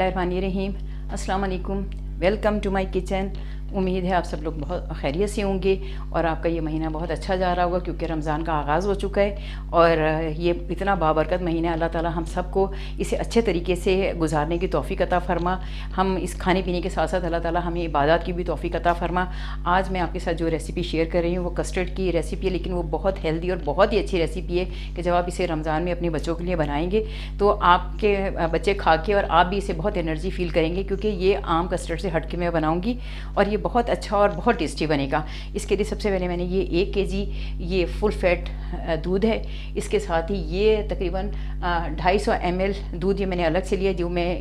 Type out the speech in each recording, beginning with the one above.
बिस्मिल्लाहिर्रहमानिर्रहीम। अस्सलाम वालेकुम। Welcome to my kitchen. उम्मीद है आप सब लोग बहुत खैरियत से होंगे और आपका ये महीना बहुत अच्छा जा रहा होगा क्योंकि रमज़ान का आगाज़ हो चुका है और ये इतना बाबरकत महीना है। अल्लाह ताला हम सबको इसे अच्छे तरीके से गुजारने की तौफ़ीक अता फ़रमा। हम इस खाने पीने के साथ साथ अल्लाह ताला हमें इबादत की भी तौफ़ीक अता फ़रमा। आज मैं आपके साथ जो रेसिपी शेयर कर रही हूँ वो कस्टर्ड की रेसिपी है, लेकिन वो बहुत हेल्दी और बहुत ही अच्छी रेसिपी है कि जब आप इसे रमज़ान में अपने बच्चों के लिए बनाएंगे तो आपके बच्चे खा के और आप भी इसे बहुत एनर्जी फ़ील करेंगे क्योंकि ये आम कस्टर्ड से हट के मैं बनाऊँगी और ये बहुत अच्छा और बहुत टेस्टी बनेगा। इसके लिए सबसे पहले मैंने ये 1 kg ये फुल फैट दूध है। इसके साथ ही ये तकरीबन 250 ml दूध ये मैंने अलग से लिया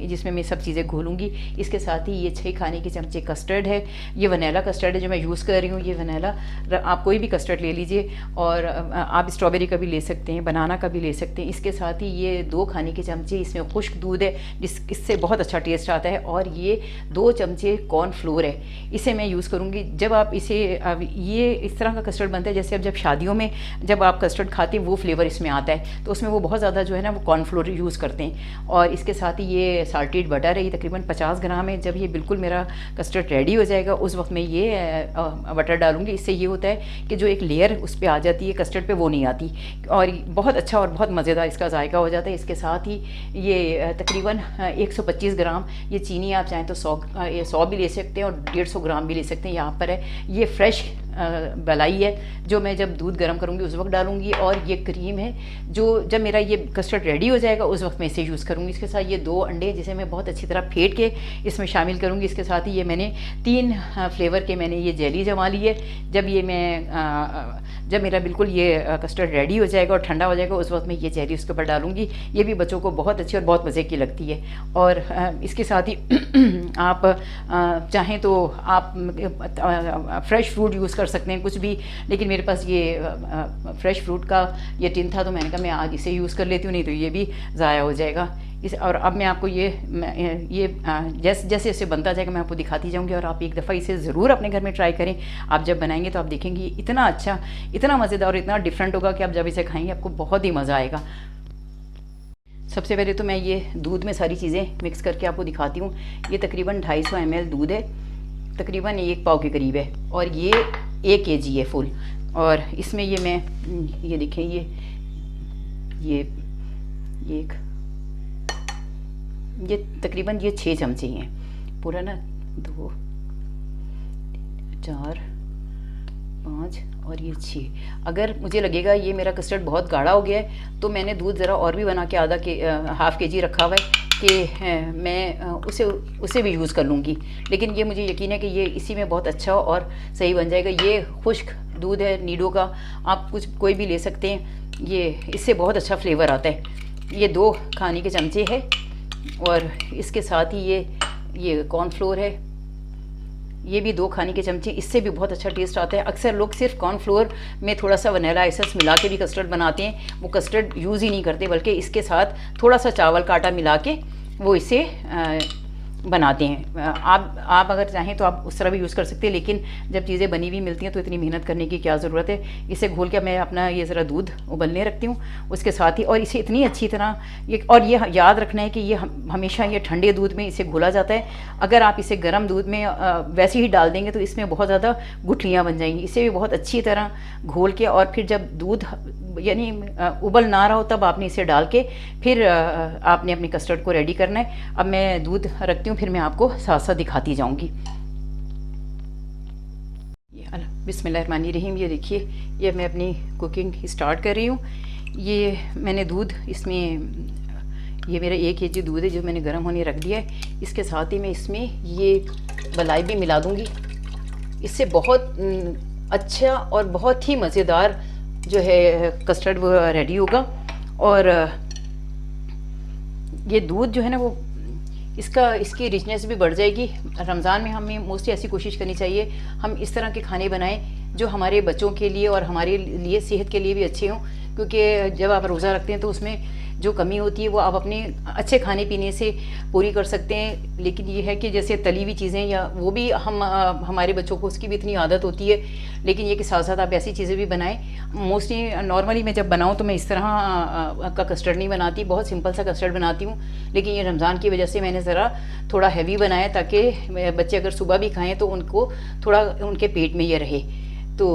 जिसमें मैं सब चीज़ें घोलूँगी। इसके साथ ही ये 6 खाने के चमचे कस्टर्ड है। ये वनीला कस्टर्ड है जो मैं यूज़ कर रही हूँ। ये वनीला आप कोई भी कस्टर्ड ले लीजिए और आप स्ट्रॉबेरी का भी ले सकते हैं, बनाना का भी ले सकते हैं। इसके साथ ही ये 2 खाने के चमचे इसमें खुश्क दूध है इससे बहुत अच्छा टेस्ट आता है और ये 2 चमचे कॉर्नफ्लोर है, इसे मैं यूज़ करूँगी। जब आप इसे ये इस तरह का कस्टर्ड बनता है जैसे अब जब शादियों में जब आप कस्टर्ड खाते हैं वो फ्लेवर इसमें आता है, तो उसमें वो बहुत ज़्यादा जो है ना वो कॉर्नफ्लोर यूज़ करते हैं। और इसके साथ ही ये साल्टेड बटर है, ये तकरीबन 50 ग्राम है। जब ये बिल्कुल मेरा कस्टर्ड रेडी हो जाएगा उस वक्त मैं ये बटर डालूँगी। इससे ये होता है कि जो एक लेयर उस पर आ जाती है कस्टर्ड पे वो नहीं आती और बहुत अच्छा और बहुत मज़ेदार इसका जायका हो जाता है। इसके साथ ही ये तकरीबन 125 ग्राम ये चीनी, आप चाहें तो 100 भी ले सकते हैं और 150 ग्राम भी ले सकते हैं। यहाँ पर है ये फ्रेश मलाई है जो मैं जब दूध गर्म करूँगी उस वक्त डालूँगी और ये क्रीम है जो जब मेरा ये कस्टर्ड रेडी हो जाएगा उस वक्त मैं इसे यूज़ करूँगी। इसके साथ ये 2 अंडे जिसे मैं बहुत अच्छी तरह फेंट के इसमें शामिल करूँगी। इसके साथ ही ये मैंने 3 फ्लेवर के मैंने ये जेली जमा ली है। जब मेरा बिल्कुल ये कस्टर्ड रेडी हो जाएगा और ठंडा हो जाएगा उस वक्त मैं ये जेली उसके ऊपर डालूँगी। ये भी बच्चों को बहुत अच्छी और बहुत मज़े की लगती है। और इसके साथ ही आप चाहें तो आप फ्रेश फ्रूट यूज़ कर सकते हैं कुछ भी, लेकिन मेरे पास ये फ्रेश फ्रूट का ये टिन था तो मैंने कहा मैं आज इसे यूज़ कर लेती हूँ, नहीं तो ये भी ज़ाया हो जाएगा। और अब मैं आपको ये जैसे जैसे इसे बनता जाएगा मैं आपको दिखाती जाऊँगी और आप एक दफ़ा इसे ज़रूर अपने घर में ट्राई करें। आप जब बनाएंगे तो आप देखेंगे इतना अच्छा, इतना मज़ेदार और इतना डिफरेंट होगा कि आप जब इसे खाएंगे आपको बहुत ही मज़ा आएगा। सबसे पहले तो मैं ये दूध में सारी चीज़ें मिक्स करके आपको दिखाती हूँ। ये तकरीबन 250 ml दूध है, तकरीबन 1 पाव के करीब है और ये 1 kg है फुल। और इसमें ये मैं ये देखें ये तकरीबन ये 6 चमचे हैं पूरा ना, 2 4 5 और ये 6। अगर मुझे लगेगा ये मेरा कस्टर्ड बहुत गाढ़ा हो गया है तो मैंने दूध ज़रा और भी बना के हाफ़ kg रखा हुआ है कि मैं उसे भी यूज़ कर लूँगी। लेकिन ये मुझे यकीन है कि ये इसी में बहुत अच्छा और सही बन जाएगा। ये खुश्क दूध है नीडो का, आप कोई भी ले सकते हैं। ये इससे बहुत अच्छा फ्लेवर आता है। ये 2 खाने के चमचे है और इसके साथ ही ये कॉर्नफ्लोर है, ये भी 2 खाने के चमचे, इससे भी बहुत अच्छा टेस्ट आता है। अक्सर लोग सिर्फ कॉर्नफ्लोर में थोड़ा सा वनीला एसेंस मिला के भी कस्टर्ड बनाते हैं, वो कस्टर्ड यूज़ ही नहीं करते बल्कि इसके साथ थोड़ा सा चावल का आटा मिला के वो इसे बनाते हैं। आप अगर चाहें तो आप उस तरह भी यूज़ कर सकते हैं, लेकिन जब चीज़ें बनी हुई मिलती हैं तो इतनी मेहनत करने की क्या ज़रूरत है। इसे घोल के मैं अपना ये ज़रा दूध उबलने रखती हूँ उसके साथ ही, और इसे इतनी अच्छी तरह ये याद रखना है कि ये हमेशा ये ठंडे दूध में इसे घोला जाता है। अगर आप इसे गर्म दूध में वैसे ही डाल देंगे तो इसमें बहुत ज़्यादा गुठलियाँ बन जाएंगी। इसे भी बहुत अच्छी तरह घोल के और फिर जब दूध यानी उबल ना रहा हो तब आपने इसे डाल के फिर आपने अपनी कस्टर्ड को रेडी करना है। अब मैं दूध रखती हूँ, फिर मैं आपको साथ साथ दिखाती जाऊँगी। बिस्मिल्लाहिर्रहमानिर्रहीम। ये देखिए ये मैं अपनी कुकिंग स्टार्ट कर रही हूँ। ये मैंने दूध इसमें ये मेरा 1 kg दूध है जो मैंने गर्म होने रख दिया है। इसके साथ ही मैं इसमें ये मलाई भी मिला दूँगी। इससे बहुत अच्छा और बहुत ही मज़ेदार जो है कस्टर्ड वो रेडी होगा। और ये दूध जो है ना वो इसकी रिचनेस भी बढ़ जाएगी। रमज़ान में हमें मोस्टली ऐसी कोशिश करनी चाहिए हम इस तरह के खाने बनाएं जो हमारे बच्चों के लिए और हमारे लिए सेहत के लिए भी अच्छे हों, क्योंकि जब आप रोज़ा रखते हैं तो उसमें जो कमी होती है वो आप अपने अच्छे खाने पीने से पूरी कर सकते हैं। लेकिन ये है कि जैसे तली हुई चीज़ें या वो भी हमारे बच्चों को उसकी भी इतनी आदत होती है, लेकिन ये कि साथ साथ आप ऐसी चीज़ें भी बनाएं। मोस्टली नॉर्मली मैं जब बनाऊँ तो मैं इस तरह का कस्टर्ड नहीं बनाती, बहुत सिंपल सा कस्टर्ड बनाती हूँ। लेकिन ये रमज़ान की वजह से मैंने ज़रा थोड़ा हैवी बनाया ताकि बच्चे अगर सुबह भी खाएँ तो उनको थोड़ा उनके पेट में ये रहे। तो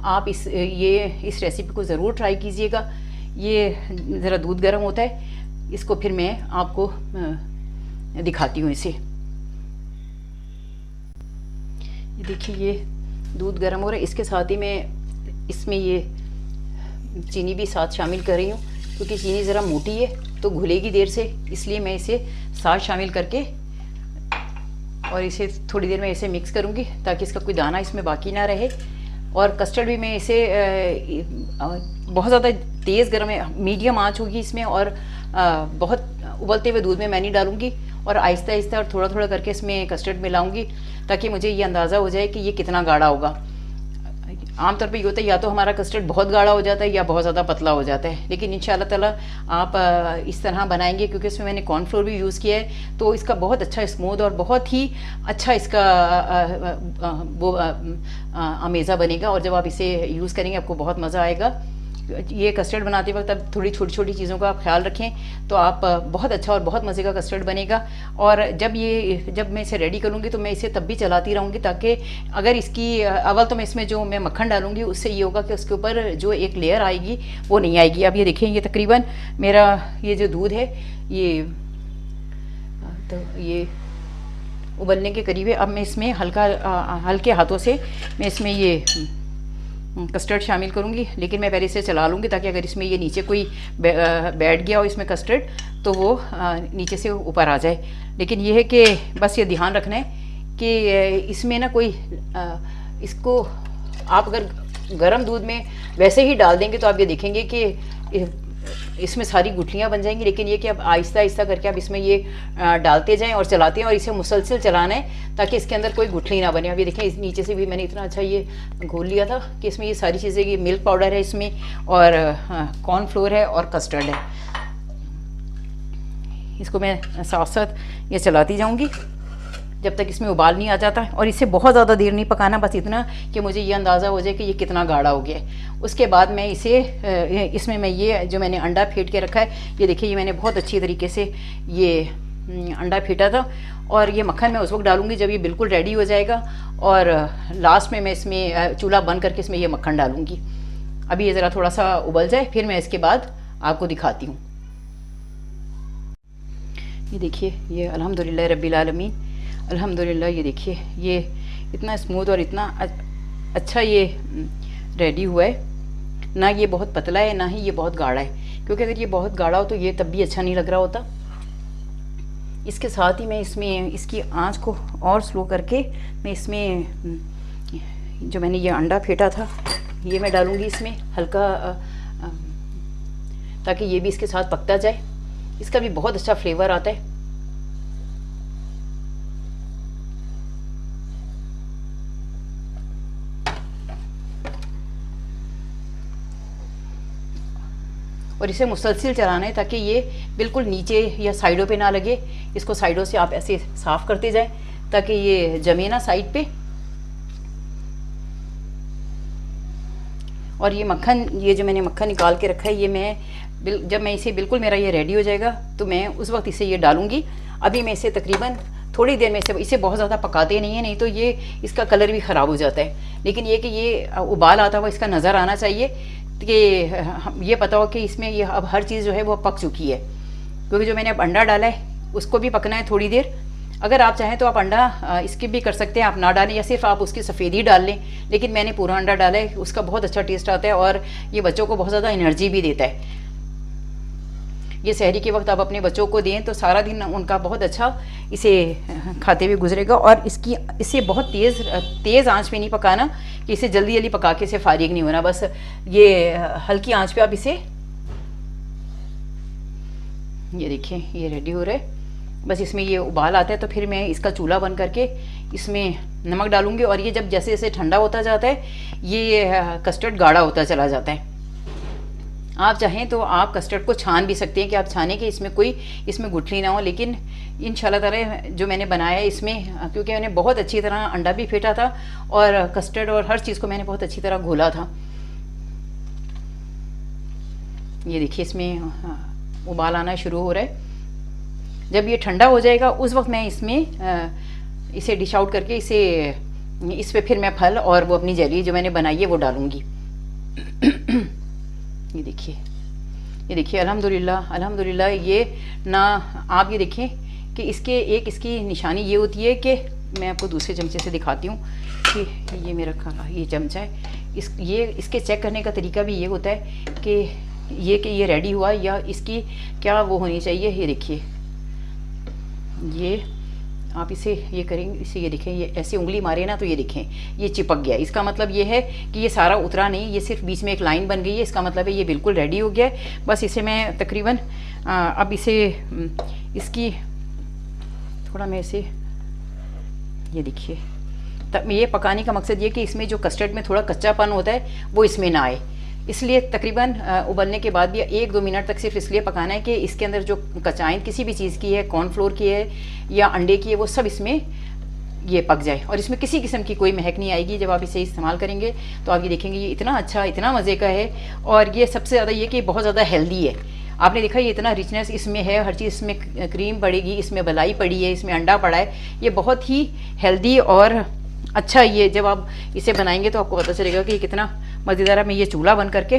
आप इस रेसिपी को ज़रूर ट्राई कीजिएगा। ये ज़रा दूध गर्म होता है, इसको फिर मैं आपको दिखाती हूँ इसे। ये देखिए ये दूध गर्म हो रहा है, इसके साथ ही मैं इसमें ये चीनी भी साथ शामिल कर रही हूँ, क्योंकि चीनी ज़रा मोटी है तो घुलेगी देर से, इसलिए मैं इसे साथ शामिल करके और इसे थोड़ी देर में इसे मिक्स करूँगी ताकि इसका कोई दाना इसमें बाकी ना रहे। और कस्टर्ड भी मैं इसे बहुत ज़्यादा तेज़ गर्म है, मीडियम आंच होगी इसमें, और बहुत उबलते हुए दूध में मैं नहीं डालूंगी, और आहिस्ता आहिस्ता और थोड़ा थोड़ा करके इसमें कस्टर्ड मिलाऊंगी ताकि मुझे ये अंदाज़ा हो जाए कि ये कितना गाढ़ा होगा। आमतौर पे ये होता है या तो हमारा कस्टर्ड बहुत गाढ़ा हो जाता है या बहुत ज़्यादा पतला हो जाता है, लेकिन इंशाल्लाह ताला आप इस तरह बनाएंगे, क्योंकि इसमें मैंने कॉर्नफ्लोर भी यूज़ किया है, तो इसका बहुत अच्छा स्मूथ और बहुत ही अच्छा इसका वो अमेज़ा बनेगा। और जब आप इसे यूज़ करेंगे आपको बहुत मज़ा आएगा। ये कस्टर्ड बनाते वक्त अब थोड़ी छोटी छोटी चीज़ों का आप ख्याल रखें तो आप बहुत अच्छा और बहुत मज़े का कस्टर्ड बनेगा। और जब मैं इसे रेडी करूँगी तो मैं इसे तब भी चलाती रहूँगी, ताकि अगर इसकी अव्वल तो मैं इसमें जो मैं मक्खन डालूँगी उससे ये होगा कि उसके ऊपर जो एक लेयर आएगी वो नहीं आएगी। अब ये देखिए, ये तकरीबन मेरा ये जो दूध है ये उबलने के करीब है। अब मैं इसमें हल्के हाथों से मैं इसमें ये कस्टर्ड शामिल करूँगी, लेकिन मैं पहले इसे चला लूँगी ताकि अगर इसमें ये नीचे कोई बैठ गया हो इसमें कस्टर्ड तो वो नीचे से ऊपर आ जाए। लेकिन ये है कि बस ये ध्यान रखना है कि इसमें ना कोई इसको आप अगर गर्म दूध में वैसे ही डाल देंगे तो आप ये देखेंगे कि इसमें सारी गुठलियाँ बन जाएंगी। लेकिन ये कि अब आहिस्ता आहिस्ता करके आप इसमें ये डालते जाएं और चलाते हैं, और इसे मुसलसल चलाना है ताकि इसके अंदर कोई गुठली ना बने। अब ये देखें, इस नीचे से भी मैंने इतना अच्छा ये घोल लिया था कि इसमें ये सारी चीज़ें, ये मिल्क पाउडर है इसमें, और कॉर्नफ्लोर है और कस्टर्ड है। इसको मैं साथ साथ ये चलाती जाऊँगी जब तक इसमें उबाल नहीं आ जाता। और इसे बहुत ज़्यादा देर नहीं पकाना, बस इतना कि मुझे ये अंदाज़ा हो जाए कि ये कितना गाढ़ा हो गया है। उसके बाद मैं इसमें मैं ये जो मैंने अंडा फेंट के रखा है, ये देखिए, ये मैंने बहुत अच्छी तरीके से ये अंडा फेंटा था, और ये मक्खन मैं उस वक्त डालूंगी जब ये बिल्कुल रेडी हो जाएगा, और लास्ट में मैं इसमें चूल्हा बंद करके इसमें ये मक्खन डालूंगी। अभी ये ज़रा थोड़ा सा उबल जाए, फिर मैं इसके बाद आपको दिखाती हूँ। ये देखिए, ये अल्हम्दुलिल्लाह रब्बिल आलमीन, अल्हम्दुलिल्लाह, ये देखिए ये इतना स्मूथ और इतना अच्छा ये रेडी हुआ है। ना ये बहुत पतला है ना ही ये बहुत गाढ़ा है, क्योंकि अगर ये बहुत गाढ़ा हो तो ये तब भी अच्छा नहीं लग रहा होता। इसके साथ ही मैं इसमें इसकी आंच को और स्लो करके मैं इसमें जो मैंने ये अंडा फेंटा था ये मैं डालूँगी इसमें हल्का, ताकि ये भी इसके साथ पकता जाए। इसका भी बहुत अच्छा फ्लेवर आता है। और इसे मुसलसल चलाना है ताकि ये बिल्कुल नीचे या साइडों पे ना लगे। इसको साइडों से आप ऐसे साफ़ करते जाएं ताकि ये जमे ना साइड पे। और ये मक्खन, ये जो मैंने मक्खन निकाल के रखा है, ये जब मैं इसे बिल्कुल मेरा ये रेडी हो जाएगा तो मैं उस वक्त इसे ये डालूँगी। अभी मैं इसे तकरीबन थोड़ी देर में इसे बहुत ज़्यादा पकाते नहीं है, नहीं तो ये इसका कलर भी ख़राब हो जाता है। लेकिन ये कि ये उबाल आता हुआ इसका नज़र आना चाहिए कि ये पता हो कि इसमें ये अब हर चीज़ जो है वो पक चुकी है। क्योंकि जो मैंने अब अंडा डाला है उसको भी पकना है थोड़ी देर। अगर आप चाहें तो आप अंडा स्किप भी कर सकते हैं, आप ना डालें या सिर्फ आप उसकी सफ़ेदी डाल लें, लेकिन मैंने पूरा अंडा डाला है। उसका बहुत अच्छा टेस्ट आता है और ये बच्चों को बहुत ज़्यादा एनर्जी भी देता है। ये सहरी के वक्त आप अपने बच्चों को दें तो सारा दिन उनका बहुत अच्छा इसे खाते हुए गुजरेगा। और इसे बहुत तेज़ आंच पे नहीं पकाना कि इसे जल्दी जल्दी पका के इसे फारिग नहीं होना। बस ये हल्की आंच पे आप इसे, ये देखिए ये रेडी हो रहा है। बस इसमें ये उबाल आता है तो फिर मैं इसका चूल्हा बंद करके इसमें नमक डालूंगी। और ये जब जैसे जैसे ठंडा होता जाता है ये कस्टर्ड गाढ़ा होता चला जाता है। आप चाहें तो आप कस्टर्ड को छान भी सकते हैं कि आप छाने कि इसमें गुठली ना हो, लेकिन इंशाल्लाह ताला जो मैंने बनाया इसमें, क्योंकि मैंने बहुत अच्छी तरह अंडा भी फेंटा था और कस्टर्ड और हर चीज़ को मैंने बहुत अच्छी तरह घोला था। ये देखिए इसमें उबाल आना शुरू हो रहा है। जब ये ठंडा हो जाएगा उस वक्त मैं इसमें इसे डिश आउट करके इस पे फिर मैं फल और वो अपनी जेली जो मैंने बनाई है वो डालूँगी। ये देखिए अल्हम्दुलिल्लाह अल्हम्दुलिल्लाह। ये ना आप ये देखें कि इसकी निशानी ये होती है कि मैं आपको दूसरे चमचे से दिखाती हूँ कि ये मेरा ये चमचा है, इसके चेक करने का तरीका भी ये होता है कि ये रेडी हुआ या इसकी क्या वो होनी चाहिए। ये देखिए ये आप इसे ये करेंगे, इसे ये देखें, ये ऐसे उंगली मारे ना तो ये देखें ये चिपक गया। इसका मतलब ये है कि ये सारा उतरा नहीं, ये सिर्फ बीच में एक लाइन बन गई है। इसका मतलब है ये बिल्कुल रेडी हो गया है। बस इसे मैं तकरीबन अब इसकी थोड़ा मैं इसे ये देखिए, तब ये पकाने का मकसद ये कि इसमें जो कस्टर्ड में थोड़ा कच्चापन होता है वो इसमें ना आए, इसलिए तकरीबन उबलने के बाद भी 1-2 मिनट तक सिर्फ इसलिए पकाना है कि इसके अंदर जो कचाइन किसी भी चीज़ की है, कॉर्नफ्लोर की है या अंडे की है, वो सब इसमें ये पक जाए और इसमें किसी किस्म की कोई महक नहीं आएगी। जब आप इसे इस्तेमाल करेंगे तो आप ये देखेंगे ये इतना अच्छा, इतना मज़े का है। और ये सबसे ज़्यादा ये कि बहुत ज़्यादा हेल्दी है। आपने देखा ये इतना रिचनेस इसमें है, हर चीज़ इसमें क्रीम पड़ेगी, इसमें मलाई पड़ी है, इसमें अंडा पड़ा है। ये बहुत ही हेल्दी और अच्छा, ये जब आप इसे बनाएंगे तो आपको पता चलेगा कि कितना मज़ेदार है। मैं ये चूल्हा बंद करके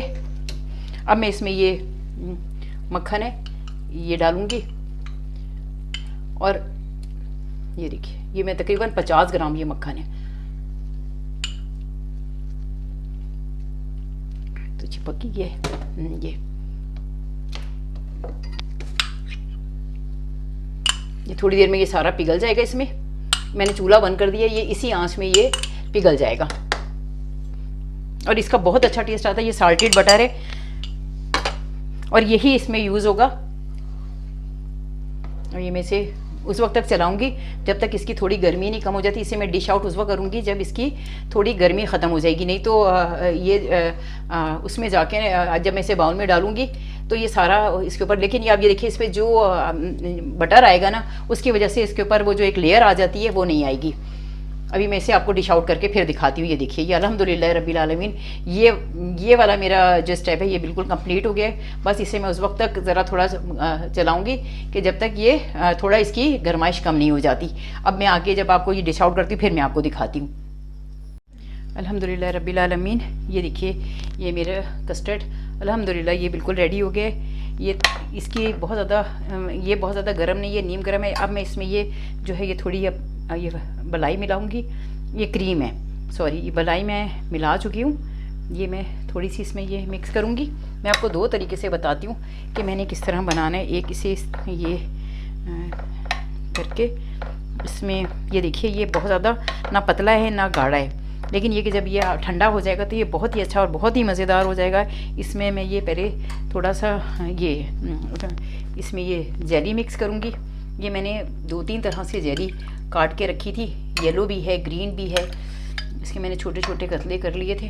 अब मैं इसमें ये मक्खन है ये डालूँगी और ये देखिए ये मैं तकरीबन 50 ग्राम ये मक्खन है। तो चिपक ही गया है ये थोड़ी देर में ये सारा पिघल जाएगा। इसमें मैंने चूल्हा बंद कर दिया, ये इसी आंच में ये पिघल जाएगा और इसका बहुत अच्छा टेस्ट आता है। ये साल्टेड बटर है और यही इसमें यूज़ होगा। और ये मैं इसे उस वक्त तक चलाऊंगी जब तक इसकी थोड़ी गर्मी नहीं कम हो जाती। इसे मैं डिश आउट उस वक्त करूंगी जब इसकी थोड़ी गर्मी ख़त्म हो जाएगी, नहीं तो उसमें जाके जब मैं इसे बाउल में डालूंगी तो ये सारा इसके ऊपर, लेकिन ये आप ये देखिए इस पर जो बटर आएगा ना उसकी वजह से इसके ऊपर वो जो एक लेयर आ जाती है वो नहीं आएगी। अभी मैं इसे आपको डिश आउट करके फिर दिखाती हूँ। ये देखिए ये अल्हम्दुलिल्लाह रब्बिल आलमीन ये वाला मेरा जो स्टेप है ये बिल्कुल कंप्लीट हो गया है। बस इसे मैं उस वक्त तक ज़रा थोड़ा चलाऊँगी कि जब तक ये थोड़ा इसकी गरमाइश कम नहीं हो जाती। अब मैं आगे जब आपको ये डिश आउट करती हूँ फिर मैं आपको दिखाती हूँ। अल्हम्दुलिल्लाह रब्बिल आलमीन ये देखिए ये मेरा कस्टर्ड अल्हम्दुलिल्लाह ये बिल्कुल रेडी हो गया है। ये इसकी बहुत ज़्यादा गर्म नहीं है, नीम गर्म है। अब मैं इसमें ये जो है ये थोड़ी ये मलाई मिलाऊंगी। ये क्रीम है, सॉरी ये मलाई मैं मिला चुकी हूँ। ये मैं थोड़ी सी इसमें ये मिक्स करूँगी। मैं आपको 2 तरीके से बताती हूँ कि मैंने किस तरह बनाना है। एक इसे ये करके इसमें ये देखिए ये बहुत ज़्यादा ना पतला है ना गाढ़ा है, लेकिन ये कि जब ये ठंडा हो जाएगा तो ये बहुत ही अच्छा और बहुत ही मज़ेदार हो जाएगा। इसमें मैं ये पहले थोड़ा सा ये इसमें ये जेली मिक्स करूँगी। ये मैंने 2-3 तरह से जेली काट के रखी थी, येलो भी है ग्रीन भी है। इसके मैंने छोटे छोटे कतले कर लिए थे।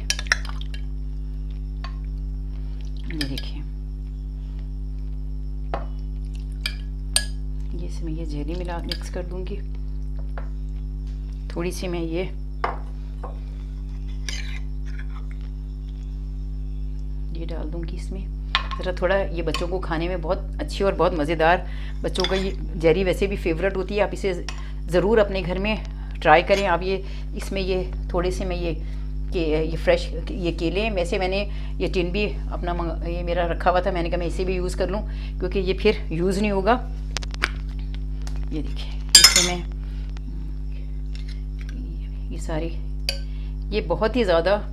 ये देखिए ये इसमें ये जेली मिक्स कर दूँगी। थोड़ी सी मैं ये डाल दूँगी इसमें ज़रा थोड़ा। ये बच्चों को खाने में बहुत अच्छी और बहुत मज़ेदार, बच्चों का ये जेरी वैसे भी फेवरेट होती है। आप इसे ज़रूर अपने घर में ट्राई करें। आप ये इसमें ये थोड़े से मैं ये फ्रेश ये केले हैं, वैसे मैंने ये टिन भी अपना ये मेरा रखा हुआ था, मैंने कहा मैं इसे भी यूज़ कर लूँ क्योंकि ये फिर यूज़ नहीं होगा। ये देखिए इसे मैं ये सारी ये बहुत ही ज़्यादा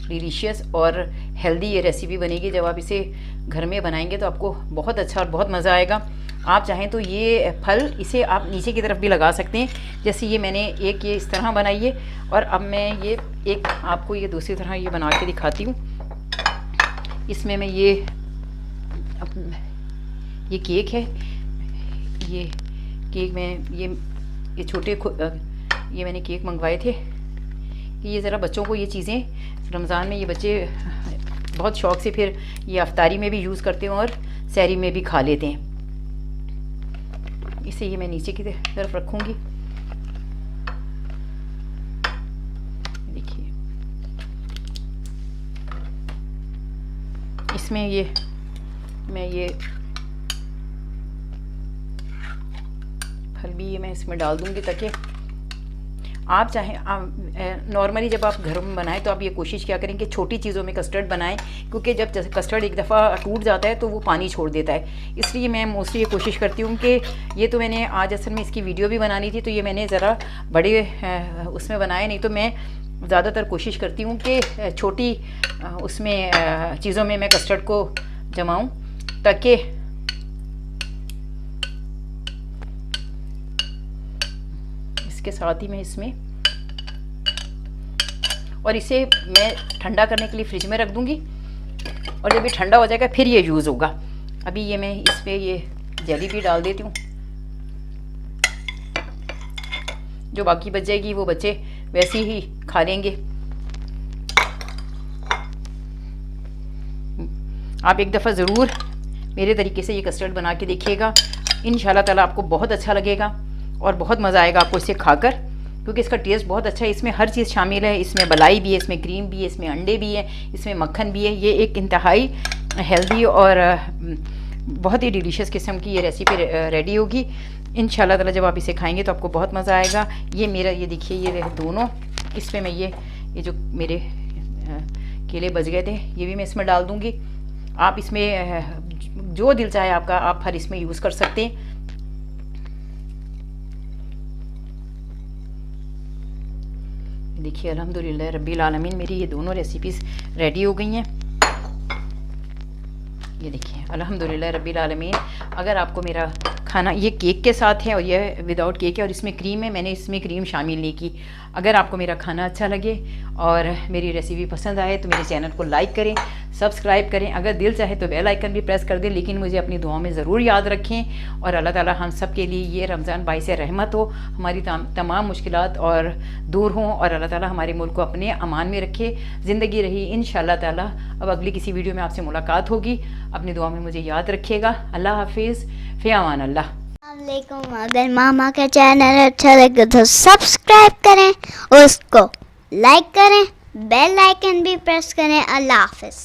डिलीशियस और हेल्दी ये रेसिपी बनेगी। जब आप इसे घर में बनाएंगे तो आपको बहुत अच्छा और बहुत मज़ा आएगा। आप चाहें तो ये फल इसे आप नीचे की तरफ भी लगा सकते हैं, जैसे ये मैंने एक ये इस तरह बनाई है और अब मैं ये एक आपको ये दूसरी तरह ये बना के दिखाती हूँ। इसमें मैं ये केक है, ये केक में ये छोटे ये मैंने केक मंगवाए थे कि ये ज़रा बच्चों को ये चीज़ें रमज़ान में ये बच्चे बहुत शौक़ से फिर ये अफ्तारी में भी यूज़ करते हैं और सहरी में भी खा लेते हैं। इसे ये मैं नीचे की तरफ रखूँगी। देखिए इसमें मैं ये फल भी मैं इसमें डाल दूँगी, ताकि आप चाहें नॉर्मली जब आप घर में बनाएं तो आप ये कोशिश क्या करें कि छोटी चीज़ों में कस्टर्ड बनाएं, क्योंकि जब कस्टर्ड एक दफ़ा टूट जाता है तो वो पानी छोड़ देता है। इसलिए मैं मोस्टली ये कोशिश करती हूँ कि ये तो मैंने आज असल में इसकी वीडियो भी बनानी थी, तो ये मैंने ज़रा बड़े उसमें बनाए, नहीं तो मैं ज़्यादातर कोशिश करती हूँ कि छोटी उसमें चीज़ों में मैं कस्टर्ड को जमाऊँ, ताकि इसके साथ ही मैं इसमें, और इसे मैं ठंडा करने के लिए फ्रिज में रख दूंगी, और जब ये ठंडा हो जाएगा फिर ये यूज़ होगा। अभी ये मैं इस पे ये जेली भी डाल देती हूँ, जो बाकी बच जाएगी वो बच्चे वैसे ही खा लेंगे। आप एक दफ़ा ज़रूर मेरे तरीके से ये कस्टर्ड बना के देखिएगा, इंशाल्लाह ताला आपको बहुत अच्छा लगेगा और बहुत मज़ा आएगा आपको इसे खाकर, क्योंकि इसका टेस्ट बहुत अच्छा है। इसमें हर चीज़ शामिल है, इसमें मलाई भी है, इसमें क्रीम भी है, इसमें अंडे भी है, इसमें मक्खन भी है। ये एक इंतहाई हेल्दी और बहुत ही डिलीशियस किस्म की ये रेसिपी रेडी होगी इंशाल्लाह ताला। जब आप इसे खाएंगे तो आपको बहुत मज़ा आएगा। ये मेरा ये देखिए ये दोनों, इसमें मैं ये जो मेरे केले बच गए थे ये भी मैं इसमें डाल दूँगी। आप इसमें जो दिल चाहे आपका आप हर इसमें यूज़ कर सकते हैं। देखिए अल्हम्दुलिल्लाह रब्बिल आलमीन मेरी ये दोनों रेसिपीज़ रेडी हो गई हैं। ये देखिए अल्हम्दुलिल्लाह रब्बिल आलमीन। अगर आपको मेरा खाना ये केक के साथ है और ये विदाउट केक है और इसमें क्रीम है, मैंने इसमें क्रीम शामिल नहीं की। अगर आपको मेरा खाना अच्छा लगे और मेरी रेसिपी पसंद आए तो मेरे चैनल को लाइक करें, सब्सक्राइब करें, अगर दिल चाहे तो बेल आइकन भी प्रेस कर दें। लेकिन मुझे अपनी दुआओं में ज़रूर याद रखें और अल्लाह ताला हम सब के लिए ये रमज़ान बाइस रहमत हो, हमारी तमाम मुश्किलात और दूर हों और अल्लाह ताला हमारे मुल्क को अपने अमान में रखे। ज़िंदगी रही इंशाअल्लाह ताला। अब अगली किसी वीडियो में आपसे मुलाकात होगी। अपनी दुआ में मुझे याद रखिएगा। अल्लाह हाफिज़, फ़ी अमान अल्लाह। अगर मामा का चैनल अच्छा लगे तो सब्सक्राइब करें, उसको लाइक करें, बेल आइकन भी प्रेस करें। अल्लाह हाफिज़।